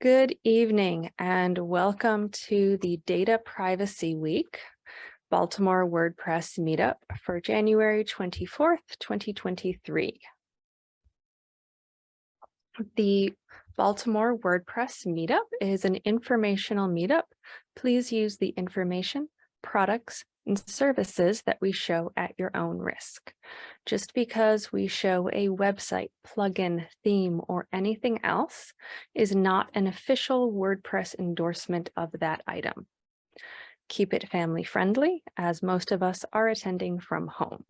Good evening and welcome to the Data Privacy Week, Baltimore WordPress Meetup for January 24th, 2023. The Baltimore WordPress Meetup is an informational meetup. Please use the information, products, and services that we show at your own risk. Just because we show a website, plugin, theme, or anything else is not an official WordPress endorsement of that item. Keep it family friendly, as most of us are attending from home.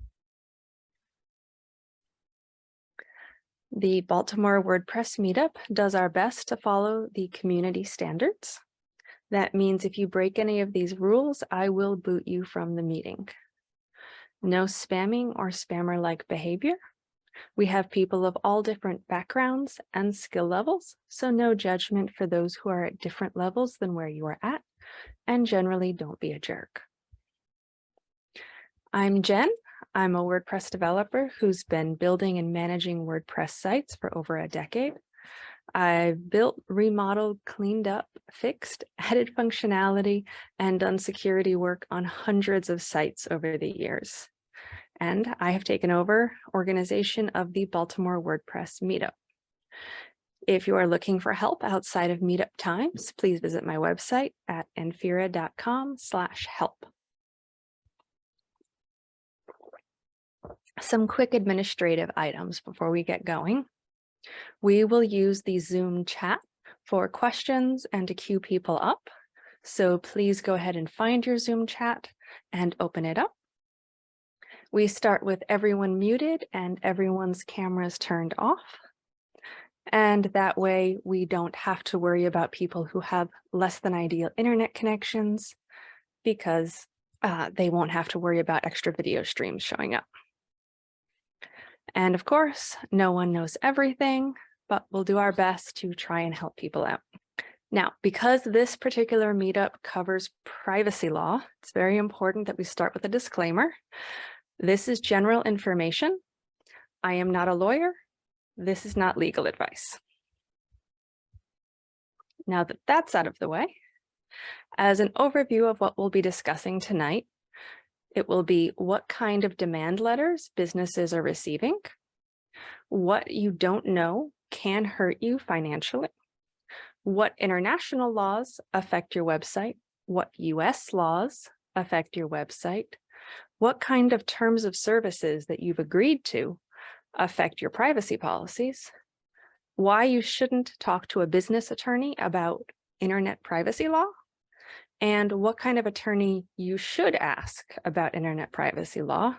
The Baltimore WordPress Meetup does our best to follow the community standards. That means if you break any of these rules, I will boot you from the meeting. No spamming or spammer-like behavior. We have people of all different backgrounds and skill levels, so no judgment for those who are at different levels than where you are at, and generally don't be a jerk. I'm Jen. I'm a WordPress developer who's been building and managing WordPress sites for over a decade. I've built, remodeled, cleaned up, fixed, added functionality, and done security work on hundreds of sites over the years. And I have taken over organization of the Baltimore WordPress Meetup. If you are looking for help outside of Meetup times, please visit my website at enfira.com/help. Some quick administrative items before we get going. We will use the Zoom chat for questions and to queue people up. So please go ahead and find your Zoom chat and open it up. We start with everyone muted and everyone's cameras turned off. And that way we don't have to worry about people who have less than ideal internet connections because they won't have to worry about extra video streams showing up. And of course, no one knows everything, but we'll do our best to try and help people out. Now, because this particular meetup covers privacy law, it's very important that we start with a disclaimer. This is general information. I am not a lawyer. This is not legal advice. Now that that's out of the way, as an overview of what we'll be discussing tonight, it will be what kind of demand letters businesses are receiving, what you don't know can hurt you financially, what international laws affect your website, what US laws affect your website, what kind of terms of services that you've agreed to affect your privacy policies, why you shouldn't talk to a business attorney about internet privacy law, and what kind of attorney you should ask about internet privacy law.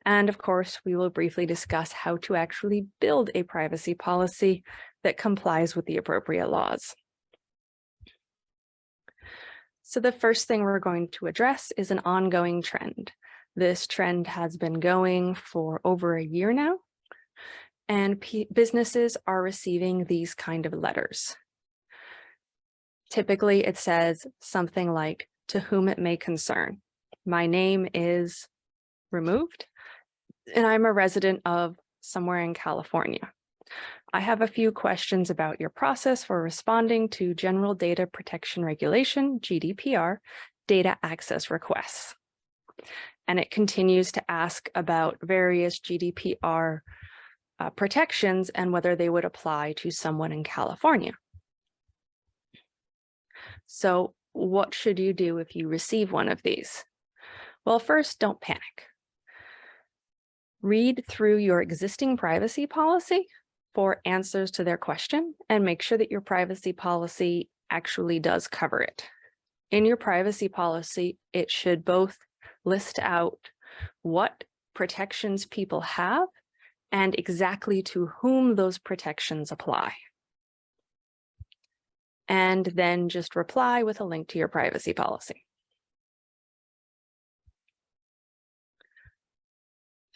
And of course, we will briefly discuss how to actually build a privacy policy that complies with the appropriate laws. So the first thing we're going to address is an ongoing trend. This trend has been going for over a year now, and businesses are receiving these kind of letters. Typically, it says something like, to whom it may concern. My name is removed, and I'm a resident of somewhere in California. I have a few questions about your process for responding to General Data Protection Regulation, GDPR, data access requests. And it continues to ask about various GDPR protections and whether they would apply to someone in California. So what should you do if you receive one of these? Well, first, don't panic. Read through your existing privacy policy for answers to their question and make sure that your privacy policy actually does cover it. In your privacy policy, it should both list out what protections people have and exactly to whom those protections apply. And then just reply with a link to your privacy policy.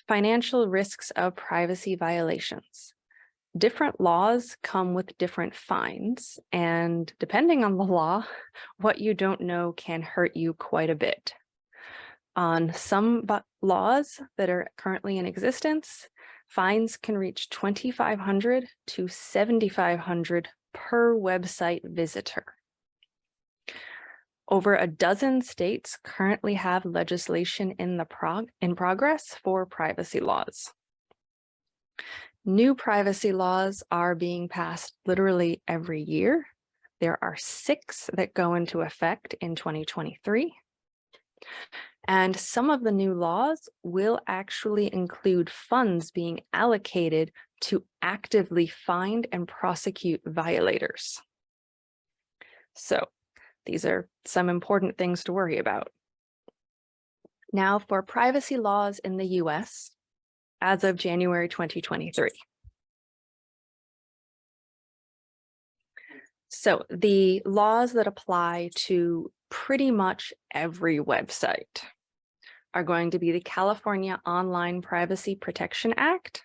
Financial risks of privacy violations. Different laws come with different fines, and depending on the law, what you don't know can hurt you quite a bit. On some laws that are currently in existence, fines can reach $2,500 to $7,500 per website visitor. Over a dozen states currently have legislation in progress for privacy laws. New privacy laws are being passed literally every year. There are 6 that go into effect in 2023. And some of the new laws will actually include funds being allocated to actively find and prosecute violators. So these are some important things to worry about. Now, for privacy laws in the US, as of January 2023. So the laws that apply to pretty much every website are going to be the California Online Privacy Protection Act,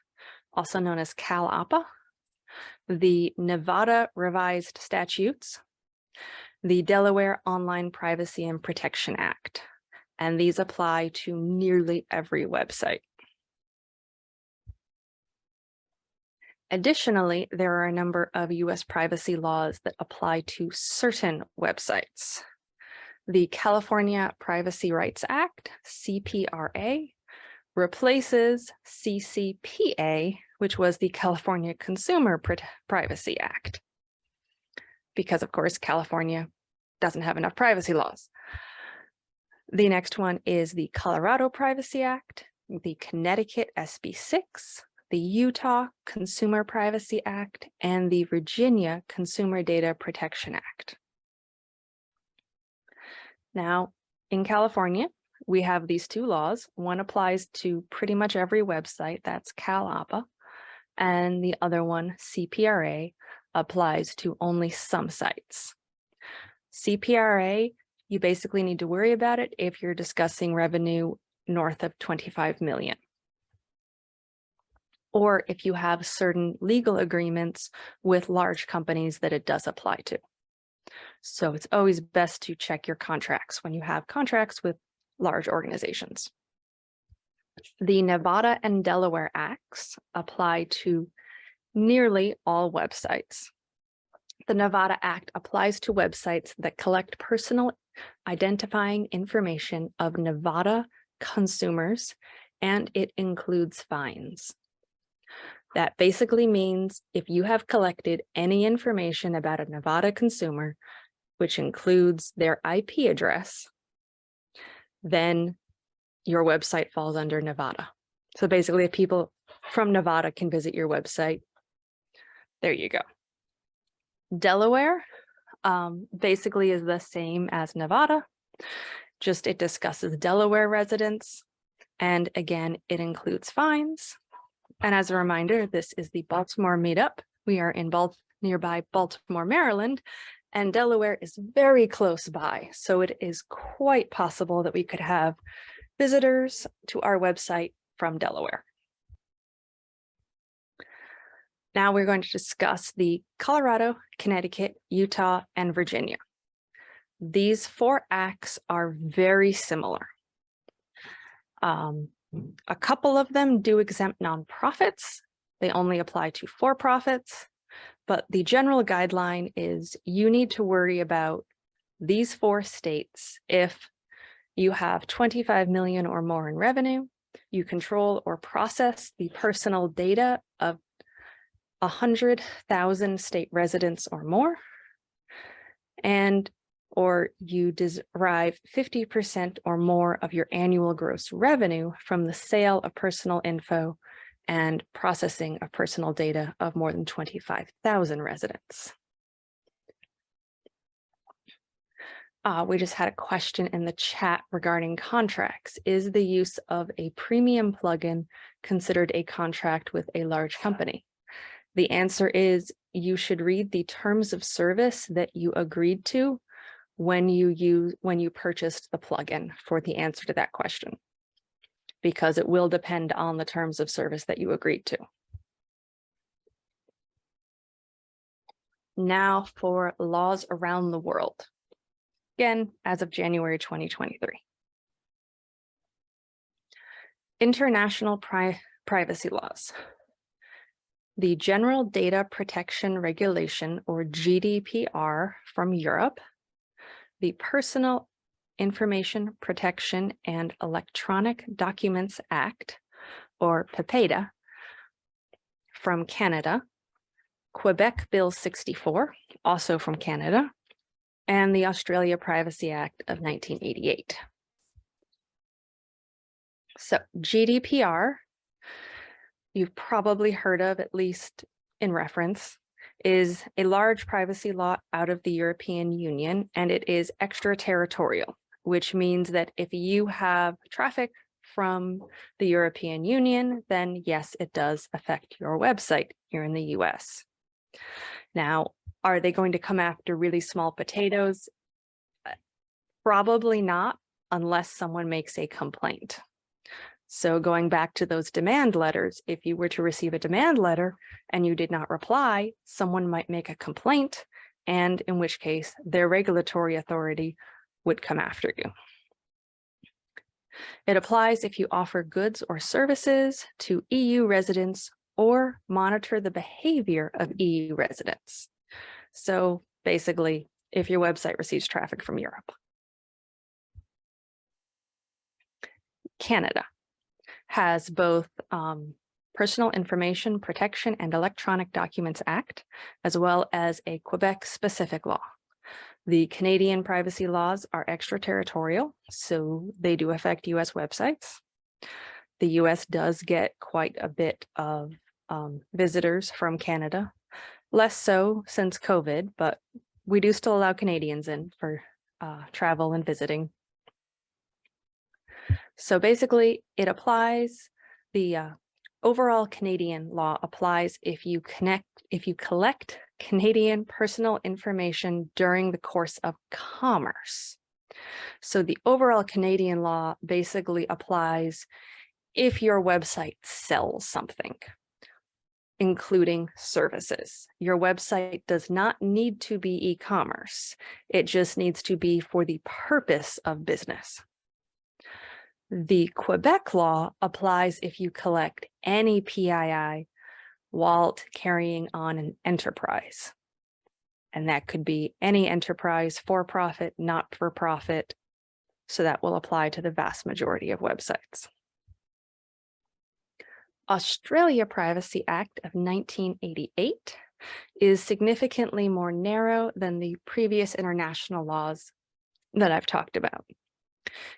also known as CalAPA, the Nevada Revised Statutes, the Delaware Online Privacy and Protection Act, and these apply to nearly every website. Additionally, there are a number of US privacy laws that apply to certain websites. The California Privacy Rights Act, CPRA, replaces CCPA, which was the California Consumer Privacy Act, because of course, California doesn't have enough privacy laws. The next one is the Colorado Privacy Act, the Connecticut SB 6, the Utah Consumer Privacy Act, and the Virginia Consumer Data Protection Act. Now, in California, we have these 2 laws. One applies to pretty much every website, that's CalAPA, and the other one, CPRA, applies to only some sites. CPRA, you basically need to worry about it if you're discussing revenue north of 25 million. Or if you have certain legal agreements with large companies that it does apply to. So it's always best to check your contracts when you have contracts with large organizations. The Nevada and Delaware Acts apply to nearly all websites. The Nevada Act applies to websites that collect personal identifying information of Nevada consumers, and it includes fines. That basically means if you have collected any information about a Nevada consumer, which includes their IP address, then your website falls under Nevada. So basically, if people from Nevada can visit your website, there you go. Delaware basically is the same as Nevada, just it discusses Delaware residents, and again, it includes fines. And as a reminder, this is the Baltimore Meetup. We are in nearby Baltimore, Maryland, and Delaware is very close by. So it is quite possible that we could have visitors to our website from Delaware. Now we're going to discuss the Colorado, Connecticut, Utah, and Virginia. These 4 acts are very similar. A couple of them do exempt nonprofits. They only apply to for-profits, but the general guideline is you need to worry about these 4 states if you have 25 million or more in revenue, you control or process the personal data of 100,000 state residents or more, or you derive 50% or more of your annual gross revenue from the sale of personal info and processing of personal data of more than 25,000 residents. We just had a question in the chat regarding contracts. Is the use of a premium plugin considered a contract with a large company? The answer is you should read the terms of service that you agreed to when you purchased the plugin for the answer to that question, because it will depend on the terms of service that you agreed to. Now for laws around the world. Again, as of January 2023. International privacy laws. the General Data Protection Regulation, or GDPR, from Europe, the Personal Information Protection and Electronic Documents Act, or PIPEDA, from Canada, Quebec Bill 64, also from Canada, and the Australia Privacy Act of 1988. So GDPR, you've probably heard of, at least in reference, is a large privacy law out of the European Union, and it is extraterritorial, which means that if you have traffic from the European Union, then yes, it does affect your website here in the US. Now, are they going to come after really small potatoes? Probably not, unless someone makes a complaint. So going back to those demand letters, if you were to receive a demand letter and you did not reply, someone might make a complaint, and in which case their regulatory authority would come after you. It applies if you offer goods or services to EU residents or monitor the behavior of EU residents. So basically, if your website receives traffic from Europe. Canada has both Personal Information Protection and Electronic Documents Act, as well as a Quebec-specific law. The Canadian privacy laws are extraterritorial, so they do affect US websites. The US does get quite a bit of visitors from Canada, less so since COVID, but we do still allow Canadians in for travel and visiting. So basically, it applies, the overall Canadian law applies if you collect Canadian personal information during the course of commerce. So the overall Canadian law basically applies if your website sells something, including services. Your website does not need to be e-commerce. It just needs to be for the purpose of business. The Quebec law applies if you collect any PII while carrying on an enterprise. And that could be any enterprise, for-profit, not-for-profit. So that will apply to the vast majority of websites. Australia Privacy Act of 1988 is significantly more narrow than the previous international laws that I've talked about.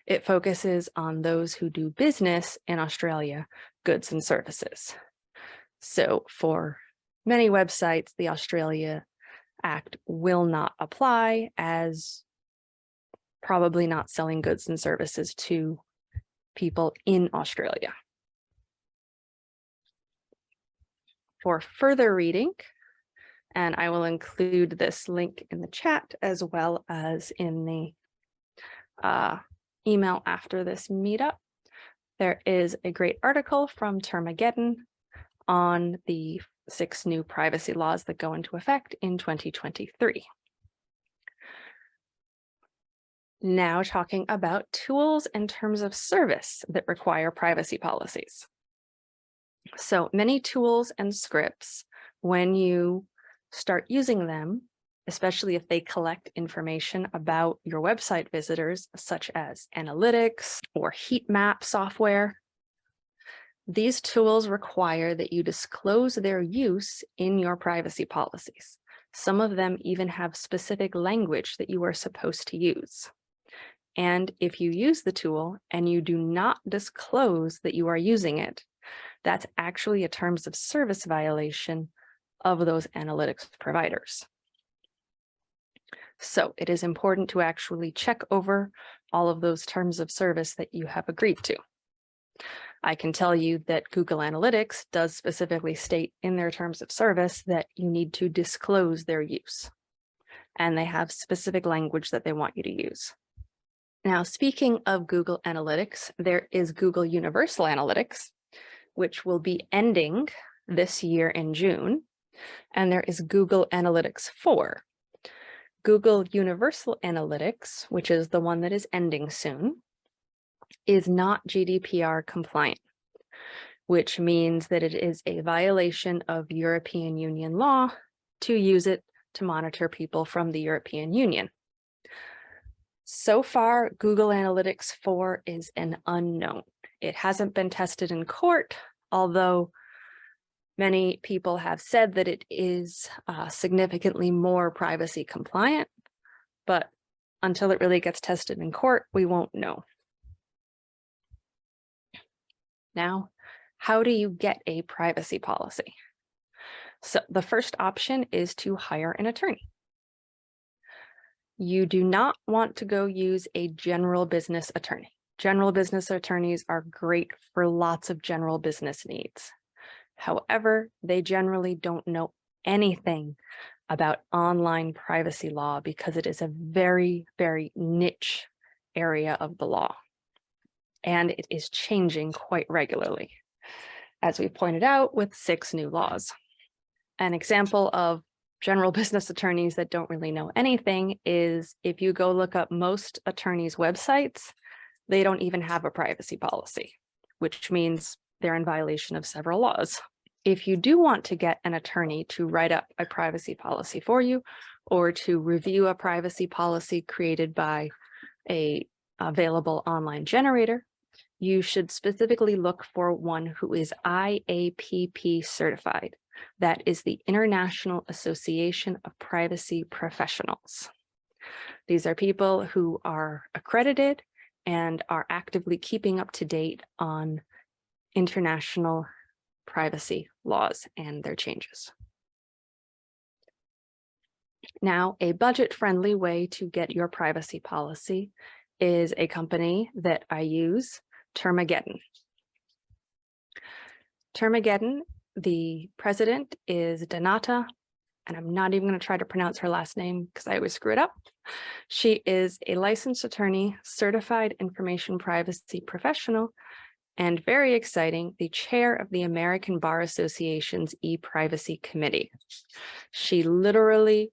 It focuses on those who do business in Australia, goods and services. So for many websites, the Australia Act will not apply, as probably not selling goods and services to people in Australia. For further reading, and I will include this link in the chat as well as in the email after this meetup, there is a great article from Termageddon on the 6 new privacy laws that go into effect in 2023. Now talking about tools and terms of service that require privacy policies. So many tools and scripts, when you start using them, especially if they collect information about your website visitors, such as analytics or heat map software, these tools require that you disclose their use in your privacy policies. Some of them even have specific language that you are supposed to use. And if you use the tool and you do not disclose that you are using it, that's actually a terms of service violation of those analytics providers. So it is important to actually check over all of those terms of service that you have agreed to. I can tell you that Google Analytics does specifically state in their terms of service that you need to disclose their use, and they have specific language that they want you to use. Now, speaking of Google Analytics, there is Google Universal Analytics, which will be ending this year in June, and there is Google Analytics 4. Google Universal Analytics, which is the one that is ending soon, is not GDPR compliant. which means that it is a violation of European Union law to use it to monitor people from the European Union. So far, Google Analytics 4 is an unknown. It hasn't been tested in court, although many people have said that it is significantly more privacy compliant, but until it really gets tested in court, we won't know. Now, how do you get a privacy policy? So the first option is to hire an attorney. You do not want to go use a general business attorney. General business attorneys are great for lots of general business needs. However, they generally don't know anything about online privacy law because it is a very, very niche area of the law. And it is changing quite regularly, as we pointed out with 6 new laws. An example of general business attorneys that don't really know anything is if you go look up most attorneys' websites, they don't even have a privacy policy, which means they're in violation of several laws. If you do want to get an attorney to write up a privacy policy for you or to review a privacy policy created by an available online generator, you should specifically look for one who is IAPP certified. That is the International Association of Privacy Professionals. These are people who are accredited and are actively keeping up to date on international privacy laws and their changes. Now, a budget-friendly way to get your privacy policy is a company that I use, Termageddon. Termageddon, the president is Donata, and I'm not even going to try to pronounce her last name because I always screw it up. She is a licensed attorney, certified information privacy professional, and very exciting, the chair of the American Bar Association's e-privacy committee. She literally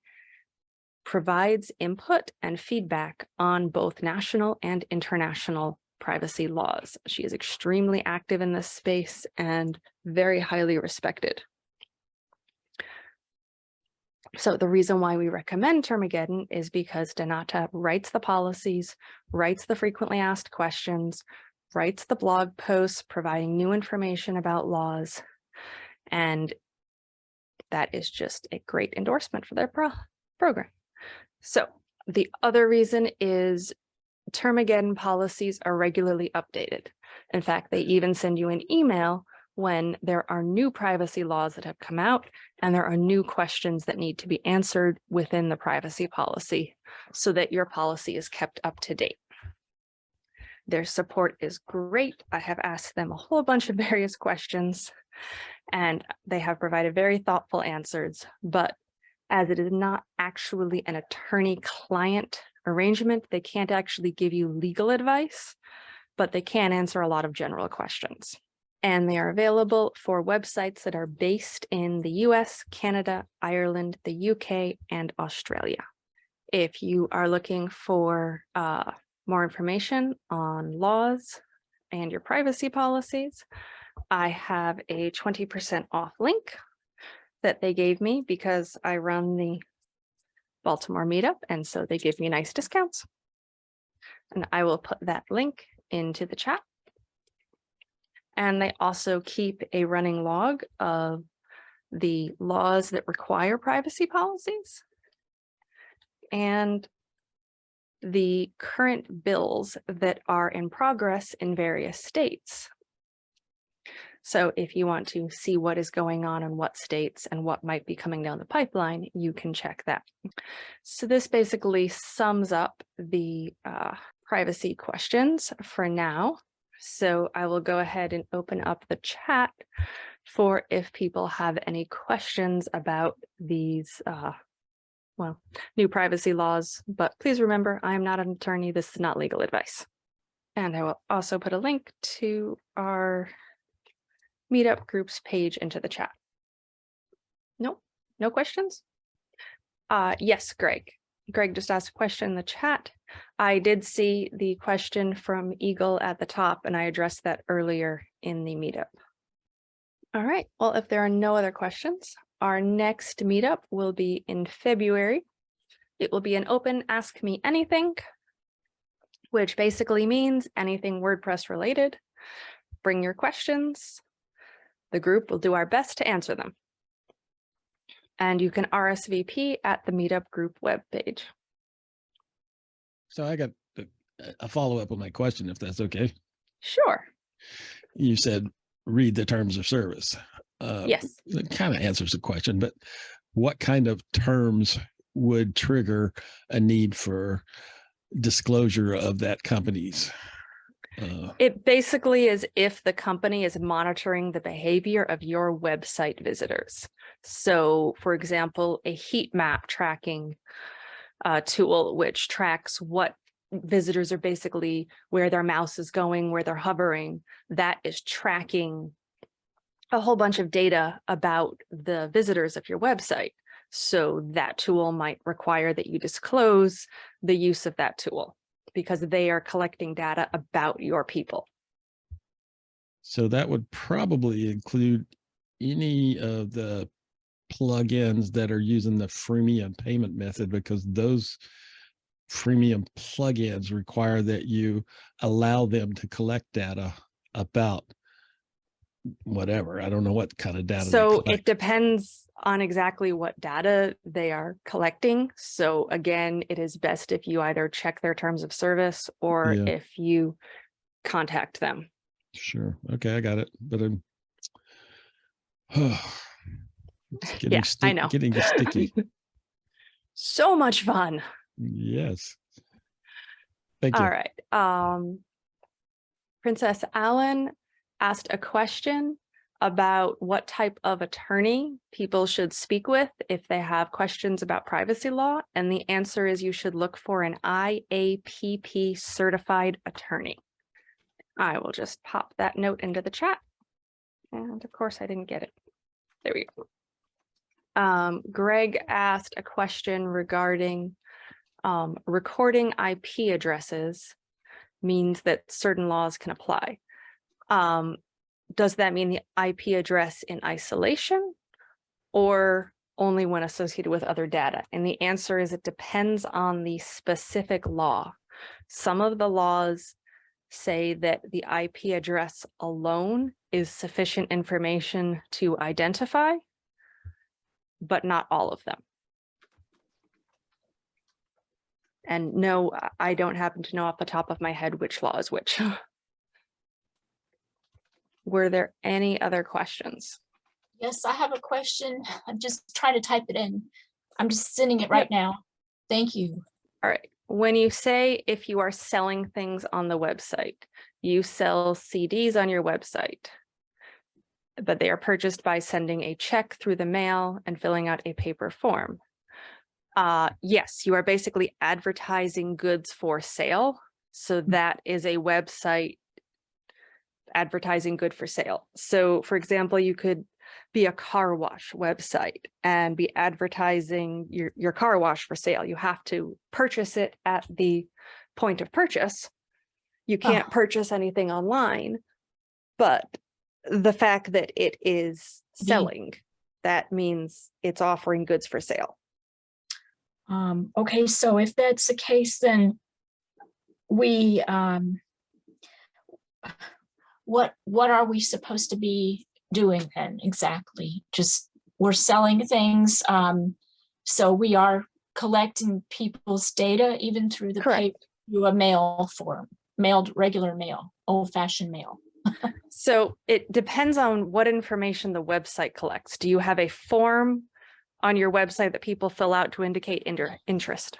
provides input and feedback on both national and international privacy laws. She is extremely active in this space and very highly respected. So the reason why we recommend Termageddon is because Donata writes the policies, writes the frequently asked questions, writes the blog posts providing new information about laws, and that is just a great endorsement for their program. So the other reason is Termageddon policies are regularly updated. In fact, they even send you an email when there are new privacy laws that have come out and there are new questions that need to be answered within the privacy policy so that your policy is kept up to date. Their support is great. I have asked them a whole bunch of various questions and they have provided very thoughtful answers, but as it is not actually an attorney-client arrangement, they can't actually give you legal advice, but they can answer a lot of general questions. And they are available for websites that are based in the US, Canada, Ireland, the UK, and Australia. If you are looking for more information on laws and your privacy policies, I have a 20% off link that they gave me because I run the Baltimore Meetup, and so they give me nice discounts. And I will put that link into the chat. And they also keep a running log of the laws that require privacy policies and the current bills that are in progress in various states. So if you want to see what is going on in what states and what might be coming down the pipeline, you can check that. So this basically sums up the privacy questions for now. So I will go ahead and open up the chat for if people have any questions about these new privacy laws. But please remember, I am not an attorney. This is not legal advice. And I will also put a link to our Meetup groups page into the chat. No questions? Yes, Greg. Greg just asked a question in the chat. I did see the question from Eagle at the top, and I addressed that earlier in the Meetup. All right. Well, if there are no other questions, our next meetup will be in February. It will be an open Ask Me Anything, which basically means anything WordPress related. Bring your questions. The group will do our best to answer them. And you can RSVP at the Meetup group webpage. So I got a follow-up on my question, if that's okay. Sure. You said read the terms of service. Yes. It kind of answers the question, but what kind of terms would trigger a need for disclosure of that company's? It basically is if the company is monitoring the behavior of your website visitors. So, for example, a heat map tracking tool, which tracks what visitors are basically, where their mouse is going, where they're hovering, that is tracking a whole bunch of data about the visitors of your website. So that tool might require that you disclose the use of that tool because they are collecting data about your people. So that would probably include any of the plugins that are using the freemium payment method, because those freemium plugins require that you allow them to collect data about whatever. I don't know what kind of data. So it depends on exactly what data they are collecting. So again, it is best if you either check their terms of service or if you contact them. Sure. Okay, I got it. But I'm it's getting sticky. So much fun. Yes. Thank you. All right. Princess Allen asked a question about what type of attorney people should speak with if they have questions about privacy law. And the answer is you should look for an IAPP certified attorney. I will just pop that note into the chat. And of course I didn't get it. There we go. Greg asked a question regarding recording IP addresses means that certain laws can apply. Does that mean the IP address in isolation or only when associated with other data? And the answer is it depends on the specific law. Some of the laws say that the IP address alone is sufficient information to identify, but not all of them. And no, I don't happen to know off the top of my head which law is which. Were there any other questions? Yes, I have a question. I'm just trying to type it in. I'm just sending it right now. Thank you. All right. When you say if you are selling things on the website, you sell CDs on your website, but they are purchased by sending a check through the mail and filling out a paper form. Yes, you are basically advertising goods for sale. So that is a website advertising good for sale. So for example, you could be a car wash website and be advertising your car wash for sale. You have to purchase it at the point of purchase. You can't purchase anything online, but the fact that it is selling, that means it's offering goods for sale. Okay, so if that's the case, then we what are we supposed to be doing then exactly? Just we're selling things, so we are collecting people's data even through the paper, through a mail form, regular mail, old-fashioned mail. So it depends on what information the website collects. Do you have a form on your website that people fill out to indicate interest?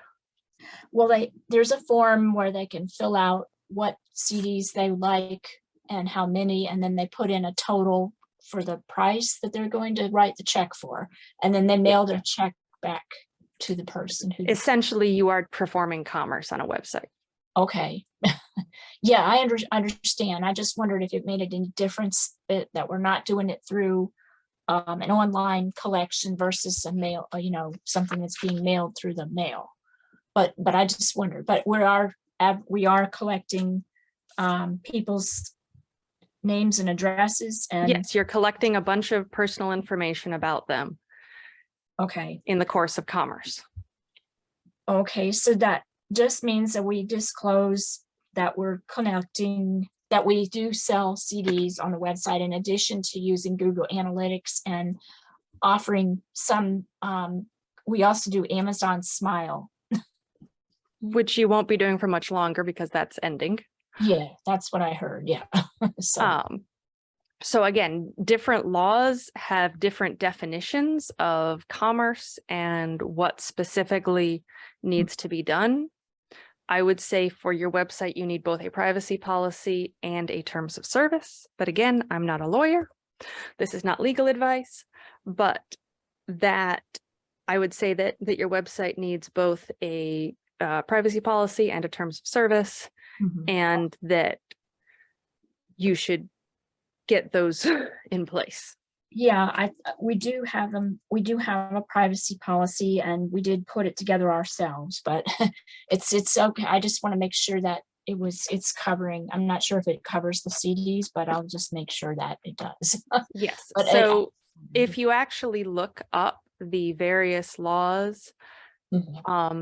Well, there's a form where they can fill out what CDs they like and how many, and then they put in a total for the price that they're going to write the check for, and then they mail their check back to the person who. Essentially, you are performing commerce on a website. Okay. Yeah, I understand. I just wondered if it made any difference that we're not doing it through an online collection versus a mail, something that's being mailed through the mail. But I just wondered. But we are collecting people's names and addresses and. Yes, you're collecting a bunch of personal information about them Okay. in the course of commerce. Okay, so that just means that we disclose that we're connecting, that we do sell CDs on the website in addition to using Google Analytics and offering some, we also do Amazon Smile. Which you won't be doing for much longer because that's ending. Yeah, that's what I heard. Yeah. So again, different laws have different definitions of commerce and what specifically needs to be done. I would say for your website, you need both a privacy policy and a terms of service. But again, I'm not a lawyer. This is not legal advice, but that I would say that your website needs both a privacy policy and a terms of service, and that you should get those in place. Yeah, we do have them. We do have a privacy policy, and we did put it together ourselves. But it's okay. I just want to make sure that it's covering. I'm not sure if it covers the CDs, but I'll just make sure that it does. Yes. But so if you actually look up the various laws,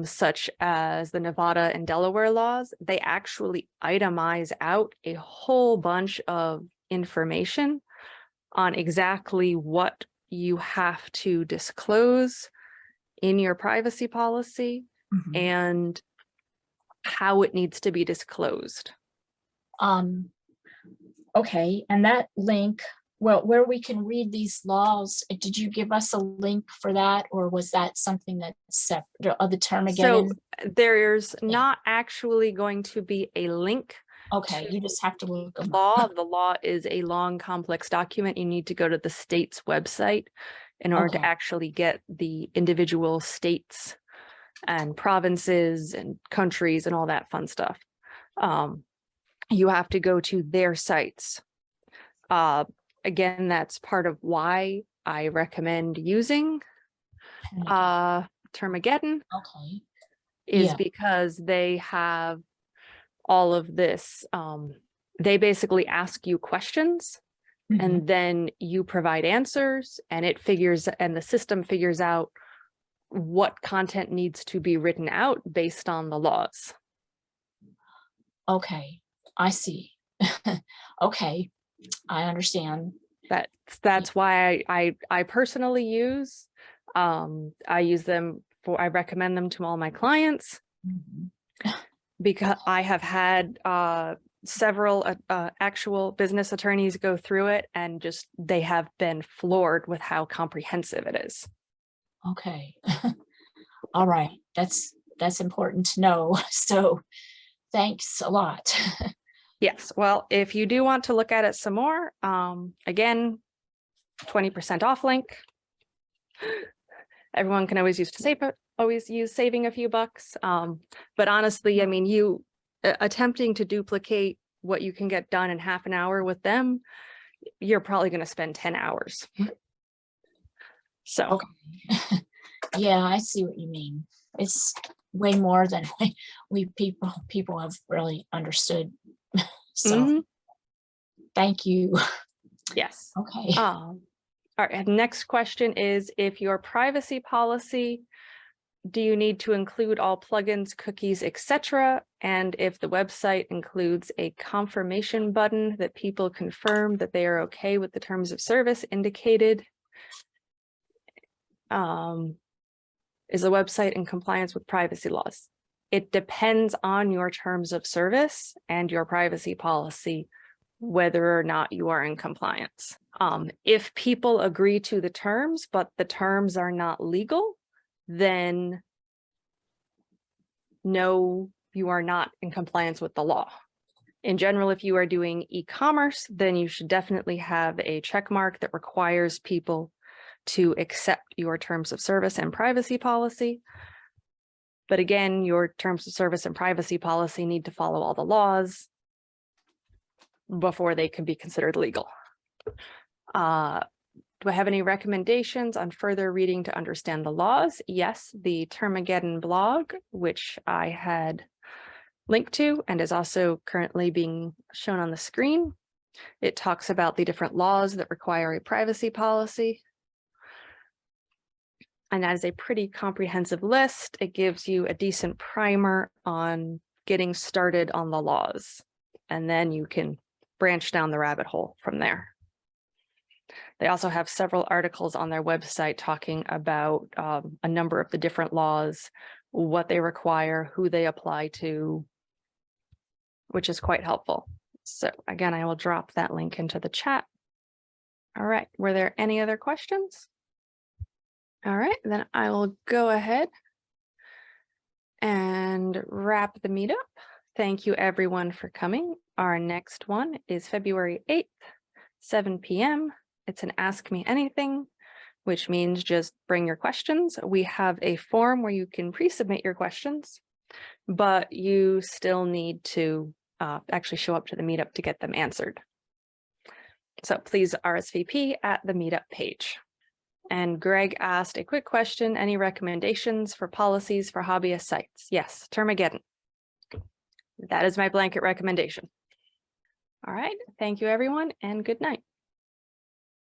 such as the Nevada and Delaware laws, they actually itemize out a whole bunch of information on exactly what you have to disclose in your privacy policy and how it needs to be disclosed. Okay, and that link, well, where we can read these laws, did you give us a link for that, or was that something that's separate of the term again? So there's not actually going to be a link. Okay, you just have to look the law. The law is a long, complex document. You need to go to the state's website in order to actually get the individual states and provinces and countries and all that fun stuff. You have to go to their sites. Again, that's part of why I recommend using Termageddon, is because they have all of this. They basically ask you questions and then you provide answers, and the system figures out what content needs to be written out based on the laws. Okay, I see. Okay, I understand. That's why I personally use, I use them I recommend them to all my clients. Because I have had several actual business attorneys go through it, and just they have been floored with how comprehensive it is. Okay. All right. That's important to know. So thanks a lot. Yes. Well, if you do want to look at it some more, again, 20% off link. Everyone can always use saving a few bucks. But honestly, I mean, you attempting to duplicate what you can get done in half an hour with them, you're probably going to spend 10 hours. So, yeah, I see what you mean. It's way more than people have really understood. So thank you. Yes. Okay. All right. Next question is, if your privacy policy, do you need to include all plugins, cookies, etc.? And if the website includes a confirmation button that people confirm that they are okay with the terms of service indicated, is the website in compliance with privacy laws? It depends on your terms of service and your privacy policy whether or not you are in compliance. If people agree to the terms, but the terms are not legal, then no, you are not in compliance with the law. In general, if you are doing e-commerce, then you should definitely have a check mark that requires people to accept your terms of service and privacy policy. But again, your terms of service and privacy policy need to follow all the laws before they can be considered legal. Do I have any recommendations on further reading to understand the laws? Yes, the Termageddon blog, which I had linked to and is also currently being shown on the screen, It talks about the different laws that require a privacy policy. And that is a pretty comprehensive list. It gives you a decent primer on getting started on the laws. And then you can branch down the rabbit hole from there. They also have several articles on their website talking about a number of the different laws, what they require, who they apply to, which is quite helpful. So again, I will drop that link into the chat. All right, were there any other questions? All right, then I will go ahead and wrap the meetup. Thank you everyone for coming. Our next one is February 8th, 7 p.m. It's an Ask Me Anything, which means just bring your questions. We have a form where you can pre-submit your questions, but you still need to actually show up to the meetup to get them answered. So please RSVP at the meetup page. And Greg asked a quick question, any recommendations for policies for hobbyist sites? Yes, Termageddon. That is my blanket recommendation. All right, thank you everyone and good night.